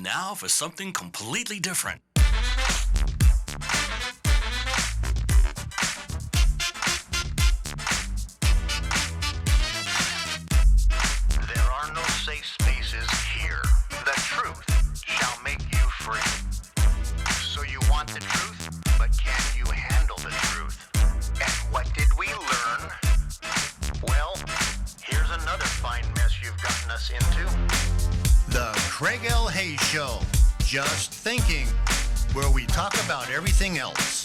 now for something completely different. There are no safe spaces here. The truth shall make you free. So you want the truth, but can you handle the truth? And what did we learn? Well, here's another fine mess you've gotten us into. The Craig L. Hayes Show, Just Thinking, where we talk about everything else.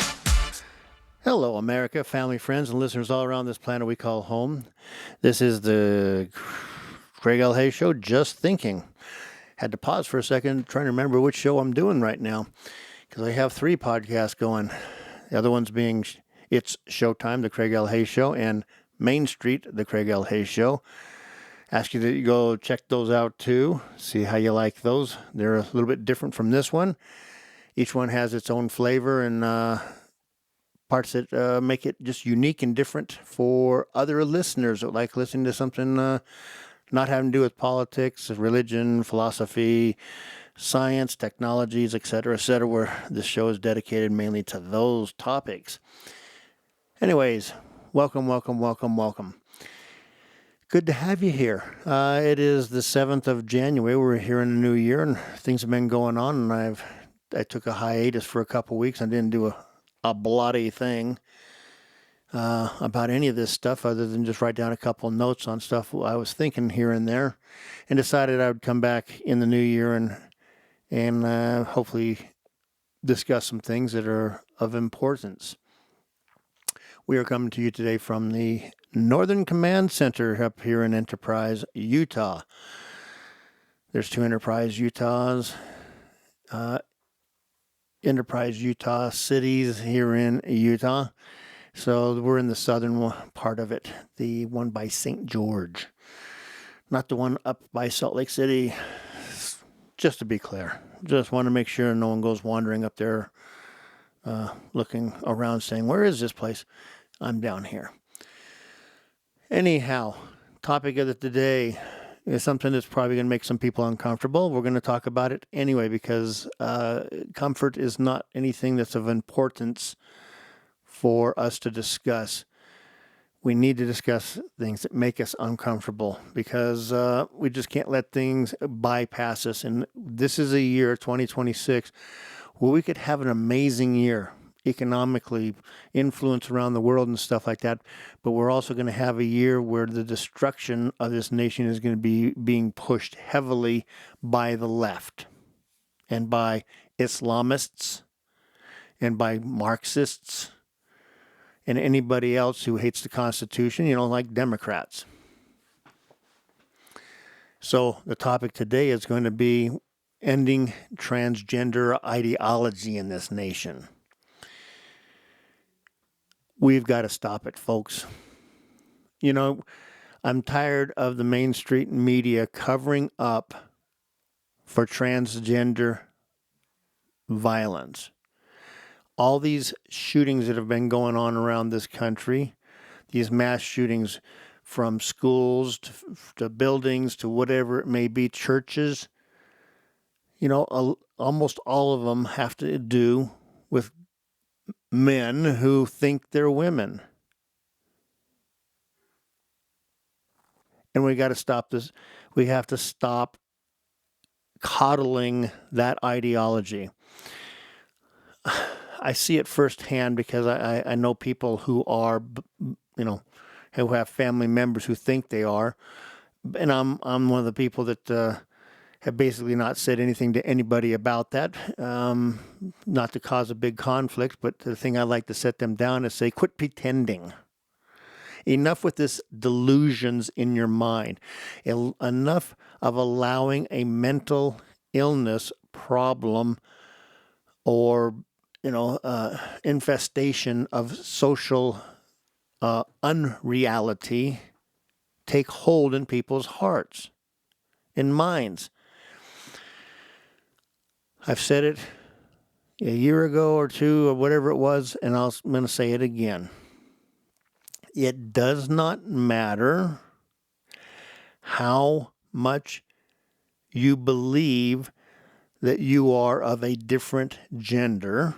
Hello, America, family, friends, and listeners all around this planet we call home. This is the Craig L. Hayes Show, Just Thinking. Had to pause for a second, trying to remember which show I'm doing right now, because I have 3 podcasts going. The other ones being It's Showtime, the Craig L. Hayes Show, and Main Street, the Craig L. Hayes Show. Ask you to go check those out too, see how you like those. They're a little bit different from this one. Each one has its own flavor and parts that make it just unique and different for other listeners that like listening to something not having to do with politics, religion, philosophy, science, technologies, etc., where this show is dedicated mainly to those topics. Anyways, welcome. Good to have you here. It is the 7th of January. We're here in the new year, and things have been going on, and I took a hiatus for a couple weeks. I didn't do a bloody thing about any of this stuff other than just write down a couple notes on stuff I was thinking here and there, and decided I would come back in the new year and hopefully discuss some things that are of importance. We are coming to you today from the Northern Command Center up here in Enterprise, Utah. There's 2 Enterprise, Utahs. Enterprise, Utah cities here in Utah. So we're in the southern part of it, the one by St. George. Not the one up by Salt Lake City, just to be clear. Just want to make sure no one goes wandering up there looking around saying, where is this place? I'm down here. Anyhow, topic of the day is something that's probably going to make some people uncomfortable. We're going to talk about it anyway because comfort is not anything that's of importance for us to discuss. We need to discuss things that make us uncomfortable because we just can't let things bypass us. And this is a year, 2026, where we could have an amazing year economically, influence around the world and stuff like that. But we're also going to have a year where the destruction of this nation is going to be being pushed heavily by the left and by Islamists and by Marxists and anybody else who hates the Constitution, like Democrats. So the topic today is going to be ending transgender ideology in this nation. We've got to stop it, folks. I'm tired of the Main Street media covering up for transgender violence. All these shootings that have been going on around this country, these mass shootings from schools to buildings to whatever it may be, churches, almost all of them have to do with men who think they're women. And we got to stop this. We have to stop coddling that ideology. I see it firsthand because I know people who are, who have family members who think they are. And I'm one of the people that have basically not said anything to anybody about that, not to cause a big conflict, but the thing I like to set them down is say, quit pretending. Enough with this delusions in your mind. Enough of allowing a mental illness problem or, infestation of social unreality take hold in people's hearts and minds. I've said it a year ago or 2 or whatever it was, and I'm going to say it again. It does not matter how much you believe that you are of a different gender.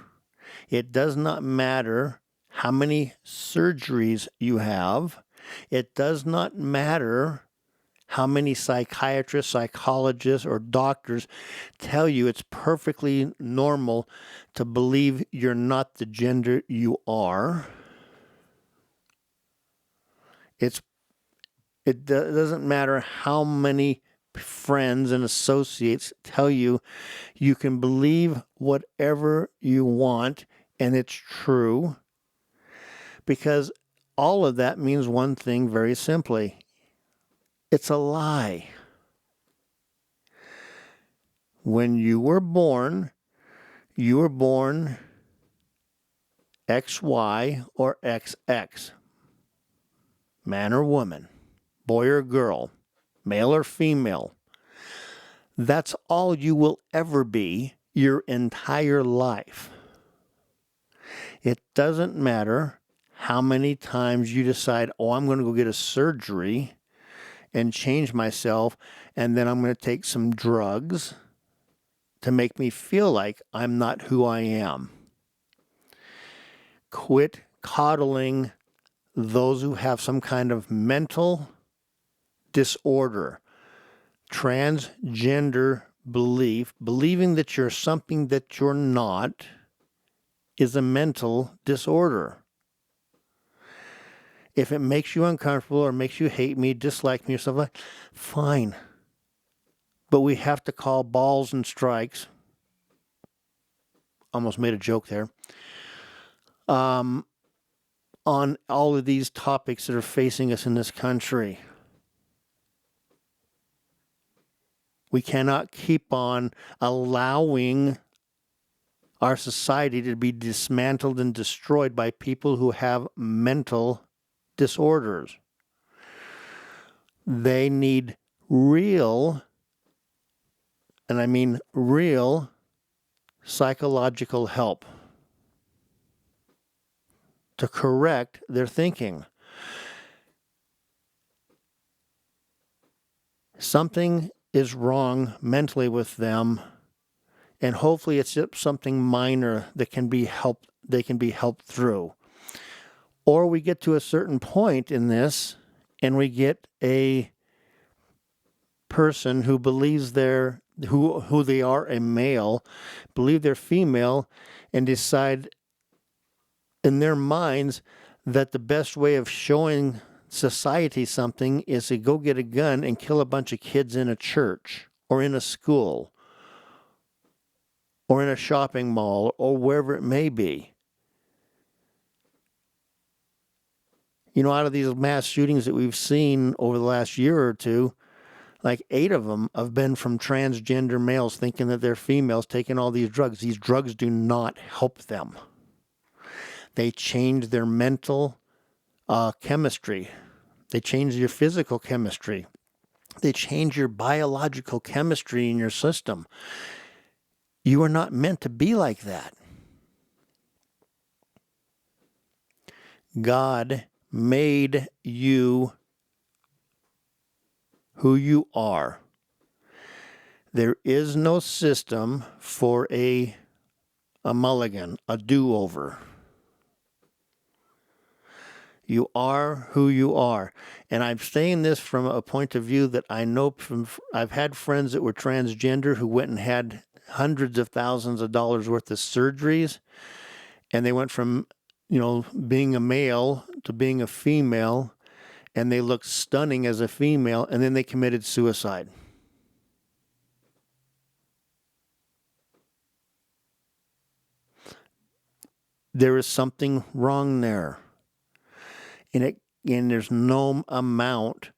It does not matter how many surgeries you have. It does not matter how many psychiatrists, psychologists, or doctors tell you it's perfectly normal to believe you're not the gender you are. It doesn't matter how many friends and associates tell you you can believe whatever you want and it's true, because all of that means one thing very simply. It's a lie. When you were born XY or XX, man or woman, boy or girl, male or female. That's all you will ever be your entire life. It doesn't matter how many times you decide, oh, I'm going to go get a surgery and change myself, and then I'm going to take some drugs to make me feel like I'm not who I am. Quit coddling those who have some kind of mental disorder, transgender belief, believing that you're something that you're not, is a mental disorder. If it makes you uncomfortable or makes you hate me, dislike me, or something like that, fine. But we have to call balls and strikes. Almost made a joke there. On all of these topics that are facing us in this country. We cannot keep on allowing our society to be dismantled and destroyed by people who have mental disorders. They need real, and I mean real, psychological help to correct their thinking. Something is wrong mentally with them, and hopefully it's just something minor that can be helped. They can be helped through. Or we get to a certain point in this, and we get a person who believes who they are a male, believe they're female, and decide in their minds that the best way of showing society something is to go get a gun and kill a bunch of kids in a church or in a school or in a shopping mall or wherever it may be. You know, out of these mass shootings that we've seen over the last year or two, like 8 of them have been from transgender males thinking that they're females taking all these drugs. These drugs do not help them. They change their mental chemistry. They change your physical chemistry. They change your biological chemistry in your system. You are not meant to be like that. God made you who you are. There is no system for a mulligan, a do-over. You are who you are. And I'm saying this from a point of view that I know from, I've had friends that were transgender who went and had hundreds of thousands of dollars worth of surgeries, and they went from, being a male to being a female, and they looked stunning as a female, and then they committed suicide. There is something wrong there. And there's no amount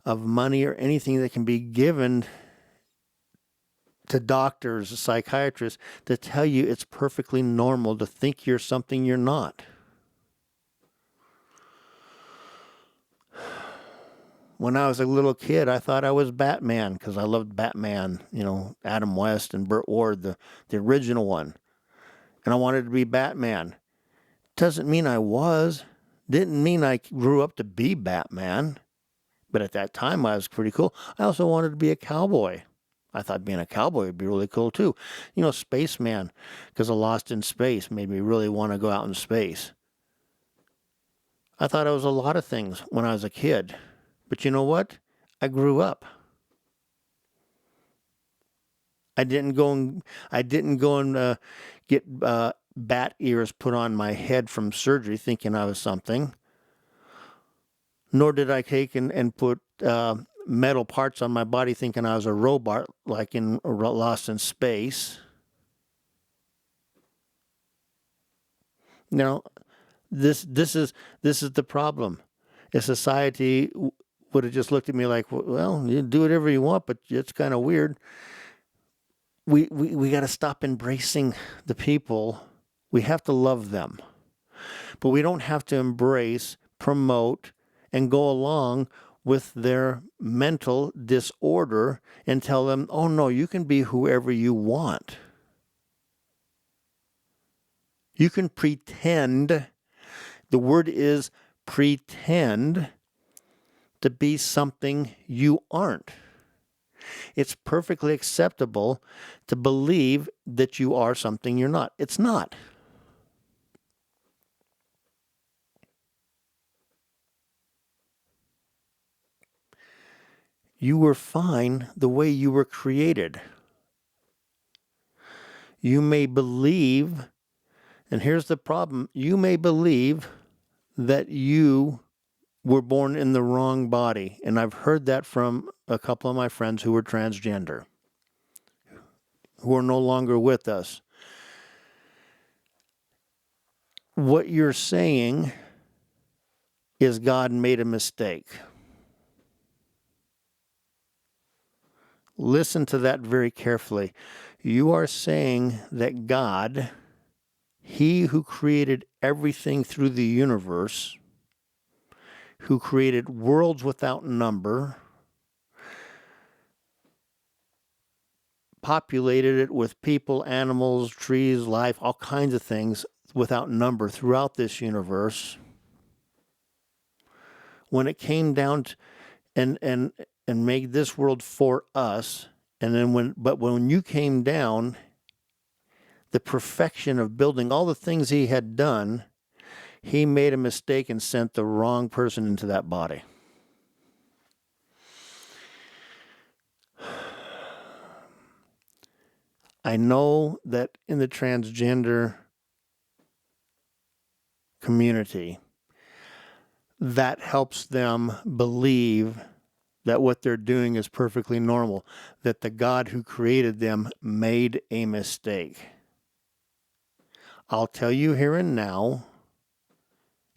of money or anything that can be given to doctors, psychiatrists, to tell you it's perfectly normal to think you're something you're not. When I was a little kid, I thought I was Batman because I loved Batman, Adam West and Burt Ward, the original one. And I wanted to be Batman. Doesn't mean I was. Didn't mean I grew up to be Batman. But at that time, I was pretty cool. I also wanted to be a cowboy. I thought being a cowboy would be really cool too. You know, spaceman, because of Lost in Space made me really want to go out in space. I thought I was a lot of things when I was a kid. But you know what? I grew up. I didn't go and get bat ears put on my head from surgery thinking I was something. Nor did I take and put metal parts on my body thinking I was a robot, like in Lost in Space. Now, this is the problem. A society would have just looked at me like, well, you do whatever you want, but it's kind of weird. We got to stop embracing the people. We have to love them. But we don't have to embrace, promote, and go along with their mental disorder and tell them, oh no, you can be whoever you want. You can pretend, the word is pretend, to be something you aren't. It's perfectly acceptable to believe that you are something you're not. It's not. You were fine the way you were created. You may believe, and here's the problem, you may believe that you were born in the wrong body. And I've heard that from a couple of my friends who were transgender, who are no longer with us. What you're saying is God made a mistake. Listen to that very carefully. You are saying that God, He who created everything through the universe, who created worlds without number, populated it with people, animals, trees, life, all kinds of things without number throughout this universe. When it came down to, and made this world for us, and then when you came down, the perfection of building all the things He had done, He made a mistake and sent the wrong person into that body. I know that in the transgender community, that helps them believe that what they're doing is perfectly normal, that the God who created them made a mistake. I'll tell you here and now,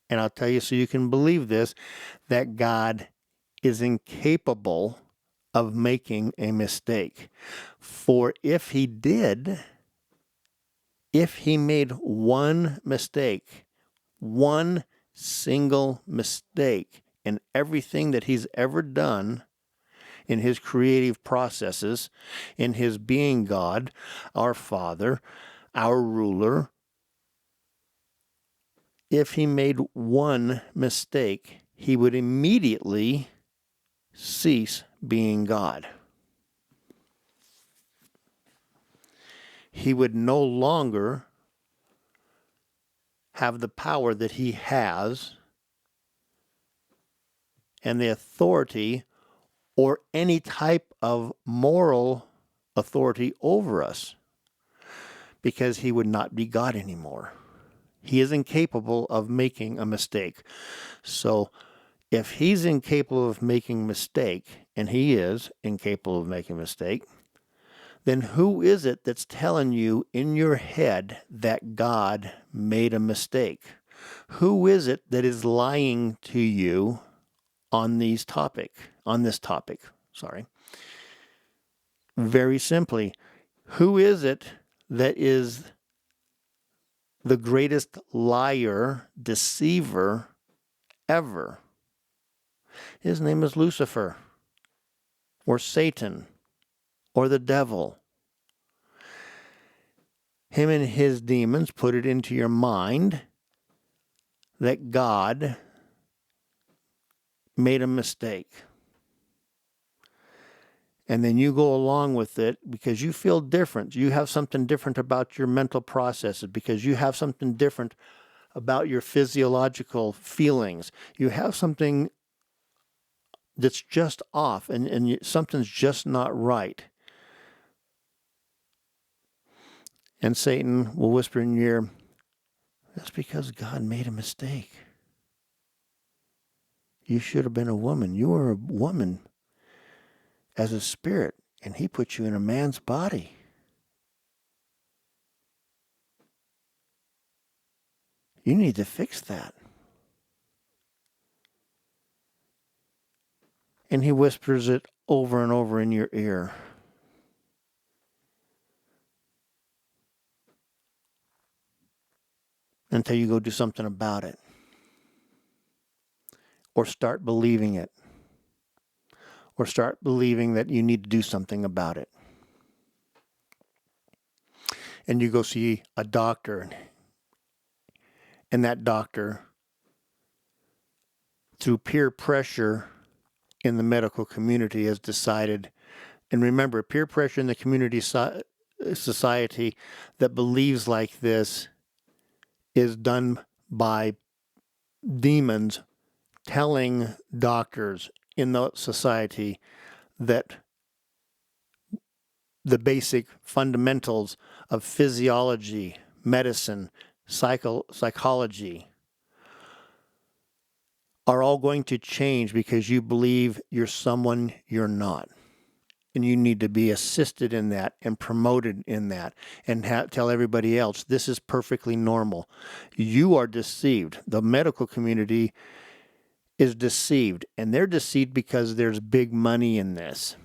and I'll tell you so you can believe this, that God is incapable of making a mistake. For if He did, if He made one mistake, one single mistake in everything that He's ever done in His creative processes, in His being God, our Father, our ruler, if He made one mistake, He would immediately cease being God. He would no longer have the power that He has and the authority or any type of moral authority over us, because He would not be God anymore. He is incapable of making a mistake. So if He's incapable of making a mistake, and He is incapable of making a mistake, then who is it that's telling you in your head that God made a mistake? Who is it that is lying to you on this topic? Very simply, who is it that is the greatest liar, deceiver ever? His name is Lucifer, or Satan, or the devil. Him and his demons put it into your mind that God made a mistake. and then you go along with it because you feel different. You have something different about your mental processes, because you have something different about your physiological feelings. You have something that's just off, and something's just not right. And Satan will whisper in your ear, that's because God made a mistake. You should have been a woman. You were a woman as a spirit, and he put you in a man's body. You need to fix that. And he whispers it over and over in your ear. Until you go do something about it. Or start believing it. Or start believing that you need to do something about it. And you go see a doctor. And that doctor, through peer pressure in the medical community, has decided, and remember, peer pressure in the community society that believes like this is done by demons telling doctors in the society that the basic fundamentals of physiology, medicine, psychology are all going to change because you believe you're someone you're not. And you need to be assisted in that and promoted in that and tell everybody else this is perfectly normal. You are deceived. The medical community is deceived, and they're deceived because there's big money in this.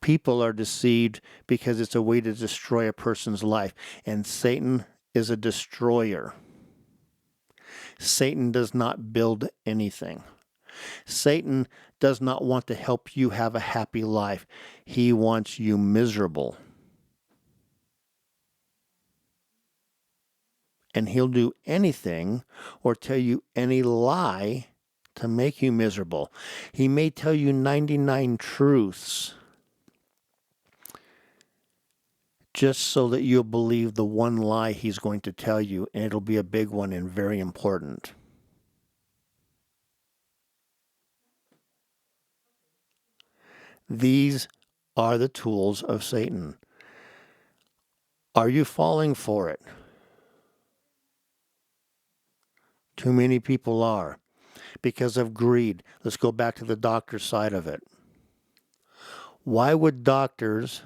People are deceived because it's a way to destroy a person's life, and Satan is a destroyer. Satan does not build anything. Satan does not want to help you have a happy life. He wants you miserable. And he'll do anything or tell you any lie to make you miserable. He may tell you 99 truths just so that you'll believe the one lie he's going to tell you, and it'll be a big one and very important. These are the tools of Satan. Are you falling for it? Too many people are. Because of greed. Let's go back to the doctor side of it. Why would doctors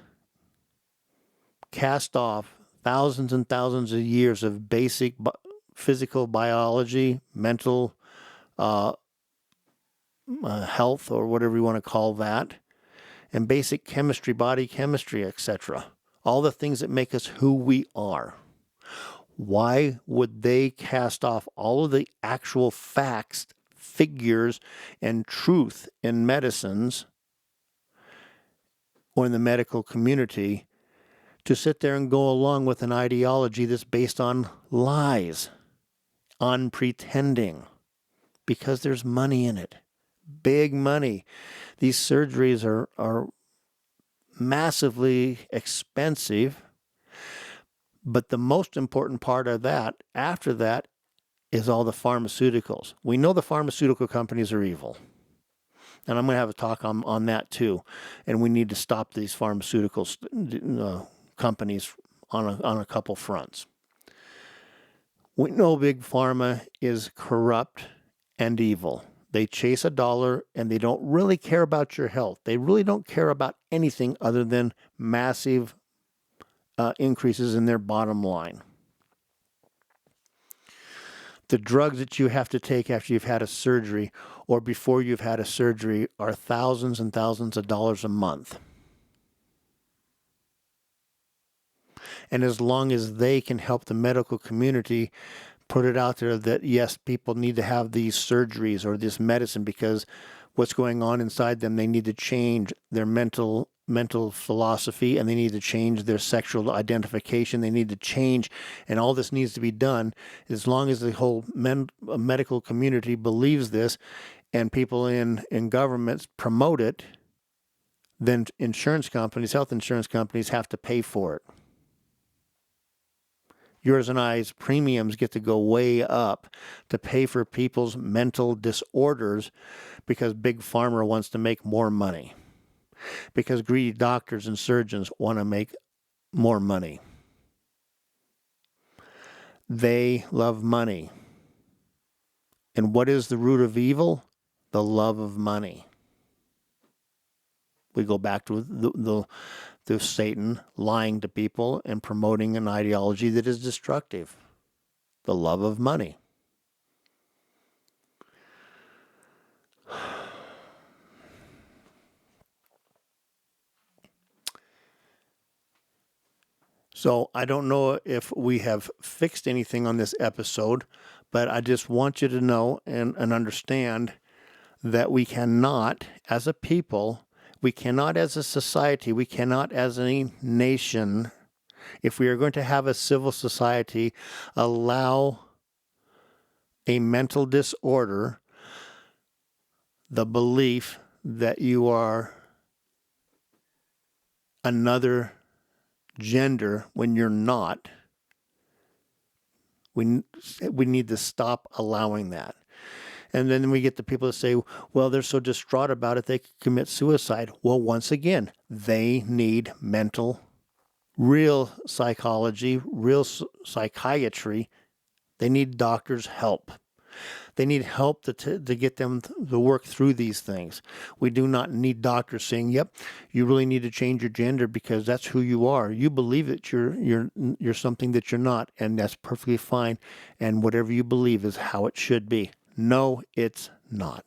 cast off thousands and thousands of years of basic physical biology, mental health, or whatever you want to call that, and basic chemistry, body chemistry, etc.? All the things that make us who we are. Why would they cast off all of the actual facts, figures, and truth in medicines or in the medical community to sit there and go along with an ideology that's based on lies, on pretending? Because there's money in it. Big money. These surgeries are massively expensive. But the most important part of that, after that, is all the pharmaceuticals. We know the pharmaceutical companies are evil. And I'm going to have a talk on that too. And we need to stop these pharmaceutical companies on a couple fronts. We know Big Pharma is corrupt and evil. They chase a dollar, and they don't really care about your health. They really don't care about anything other than massive increases in their bottom line. The drugs that you have to take after you've had a surgery or before you've had a surgery are thousands and thousands of dollars a month. And as long as they can help the medical community put it out there that, yes, people need to have these surgeries or this medicine because what's going on inside them, they need to change their mental philosophy, and they need to change their sexual identification. They need to change, and all this needs to be done. As long as the whole medical community believes this, and people in governments promote it, then insurance companies, health insurance companies have to pay for it. Yours and I's premiums get to go way up to pay for people's mental disorders because Big Pharma wants to make more money. Because greedy doctors and surgeons want to make more money. They love money. And what is the root of evil? The love of money. We go back to the Satan lying to people and promoting an ideology that is destructive. The love of money. So I don't know if we have fixed anything on this episode, but I just want you to know and understand that we cannot, as a people, we cannot as a society, we cannot as a nation, if we are going to have a civil society, allow a mental disorder, the belief that you are another gender when you're not. We need to stop allowing that. And then we get the people that say, well, they're so distraught about it, they could commit suicide. Well, once again, they need real psychology, real psychiatry. They need doctors' help. They need help to get them to work through these things. We do not need doctors saying, yep, you really need to change your gender because that's who you are. You believe that you're something that you're not, and that's perfectly fine. And whatever you believe is how it should be. No, it's not.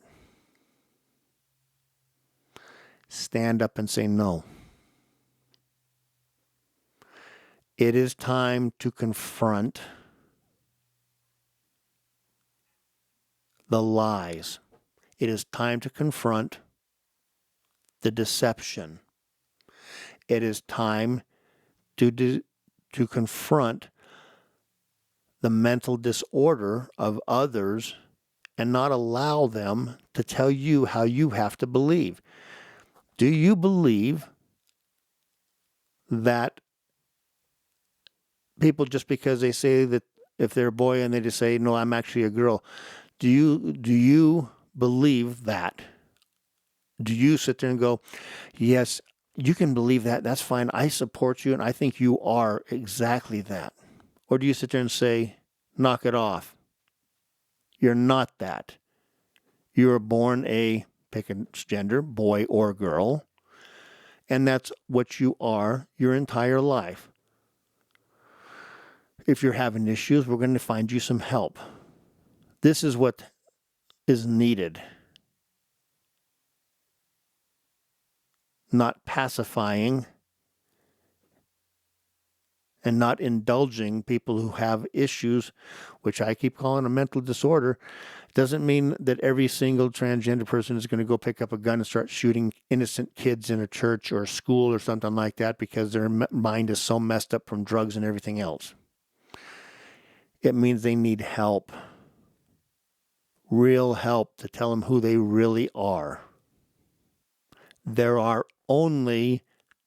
Stand up and say no. It is time to confront the lies. It is time to confront the deception. It is time to confront the mental disorder of others and not allow them to tell you how you have to believe. Do you believe that people, just because they say that if they're a boy and they just say, no, I'm actually a girl, do you believe that? Do you sit there and go, yes, you can believe that, that's fine, I support you, and I think you are exactly that? Or do you sit there and say, knock it off? You're not that. You were born pick a gender, boy or girl, and that's what you are your entire life. If you're having issues, we're going to find you some help. This is what is needed. Not pacifying and not indulging people who have issues, which I keep calling a mental disorder. Doesn't mean that every single transgender person is going to go pick up a gun and start shooting innocent kids in a church or a school or something like that because their mind is so messed up from drugs and everything else. It means they need help. Real help to tell them who they really are. There are only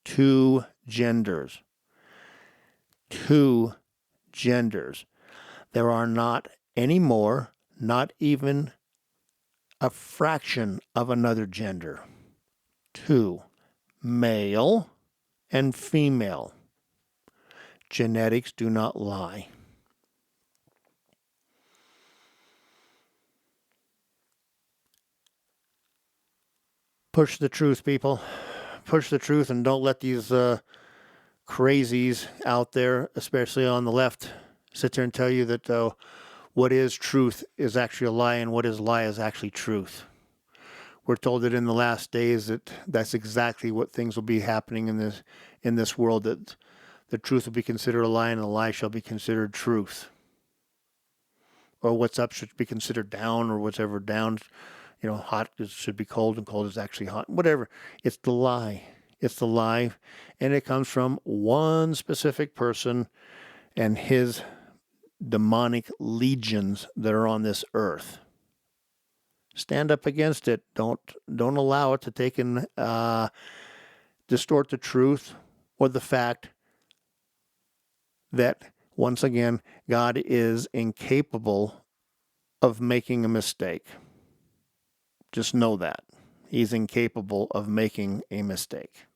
two genders. Two genders. There are not any more, not even a fraction of another gender. Two. Male and female. Genetics do not lie. Push the truth, people. Push the truth and don't let these crazies out there, especially on the left, sit there and tell you that what is truth is actually a lie and what is lie is actually truth. We're told that in the last days that's exactly what things will be happening in this world, that the truth will be considered a lie and a lie shall be considered truth. Or what's up should be considered down, or whatever down, hot should be cold and cold is actually hot. Whatever. It's the lie. It's the lie. And it comes from one specific person and his demonic legions that are on this earth. Stand up against it. Don't allow it to take and distort the truth or the fact that, once again, God is incapable of making a mistake. Just know that. He's incapable of making a mistake.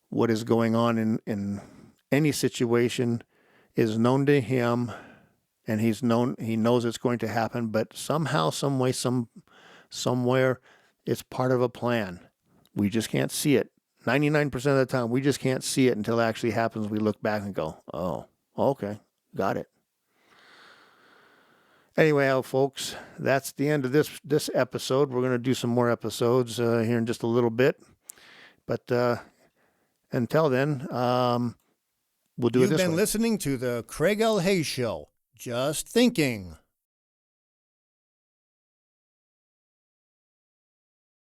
What is going on in any situation is known to him, and he knows it's going to happen, but somehow, some way, somewhere, it's part of a plan. We just can't see it. 99% of the time, we just can't see it until it actually happens. We look back and go, oh, okay, got it. Anyway, folks, that's the end of this episode. We're going to do some more episodes here in just a little bit. But until then, we'll do it this way. You've been listening to the Craig L. Hayes Show. Just thinking.